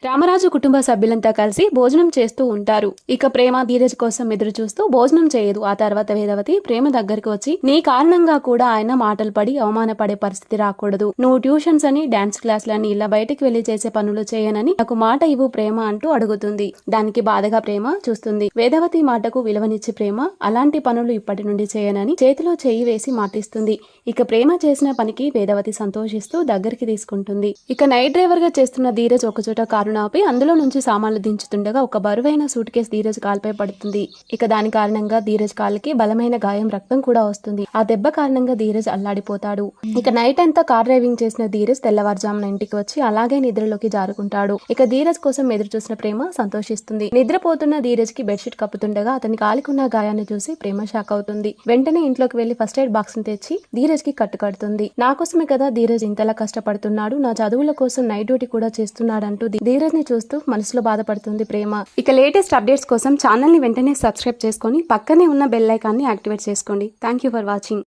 రామరాజు కుటుంబ సభ్యులంతా కలిసి భోజనం చేస్తూ ఉంటారు. ఇక ప్రేమ ధీరజ్ కోసం ఎదురు చూస్తూ భోజనం చేయదు. ఆ తర్వాత వేదవతి ప్రేమ దగ్గరికి వచ్చి, నీ కారణంగా కూడా ఆయన మాటలు పడి అవమానపడే పరిస్థితి రాకూడదు. నువ్వు ట్యూషన్స్ అని, డాన్స్ క్లాసులని, ఇలా బయటికి వెళ్లి చేసే పనులు చేయనని నాకు మాట ఇవ్వు ప్రేమ అంటూ అడుగుతుంది. దానికి బాధగా ప్రేమ చూస్తుంది. వేదవతి మాటకు విలువనిచ్చి ప్రేమ అలాంటి పనులు ఇప్పటి నుండి చేయనని చేతిలో చేయి వేసి మాటిస్తుంది. ఇక ప్రేమ చేసిన పనికి వేదవతి సంతోషిస్తూ దగ్గరికి తీసుకుంటుంది. ఇక నైట్ డ్రైవర్ గా చేస్తున్న ధీరజ్ ఒకచోట కారు ఆపి అందులో నుంచి సామాన్లు దించుతుండగా ఒక బరువైన సూట్ కేసు ధీరజ్ కాలుపై పడుతుంది. ఇక దాని కారణంగా ధీరజ్ కాలుకి బలమైన గాయం, రక్తం కూడా వస్తుంది. ఆ దెబ్బ కారణంగా ధీరజ్ అల్లాడిపోతాడు. ఇక నైట్ అంతా కార్ డ్రైవింగ్ చేసిన ధీరజ్ తెల్లవారుజామున ఇంటికి వచ్చి అలాగే నిద్రలోకి జారుకుంటాడు. ఇక ధీరజ్ కోసం ఎదురు చూసిన ప్రేమ సంతోషిస్తుంది. నిద్రపోతున్న ధీరజ్ కి బెడ్షీట్ కప్పుతుండగా అతని కాలికున్న గాయాన్ని చూసి ప్రేమ షాక్ అవుతుంది. వెంటనే ఇంట్లోకి వెళ్లి ఫస్ట్ ఎయిడ్ బాక్స్ ని తెచ్చి ధీరజ్ కి కట్టుకడుతుంది. నా కోసమే కదా ధీరజ్ ఇంతలా కష్టపడుతున్నాడు, నా చదువుల కోసం నైట్ డ్యూటీ కూడా చేస్తున్నాడంటూ ధీరజ్ ని చూస్తూ మనసులో బాధపడుతుంది ప్రేమ. ఇక లేటెస్ట్ అప్డేట్స్ కోసం ఛానల్ ని వెంటనే సబ్స్క్రైబ్ చేసుకొని పక్కనే ఉన్న బెల్ ఐకాన్ ని యాక్టివేట్ చేసుకోండి. Thank you for watching.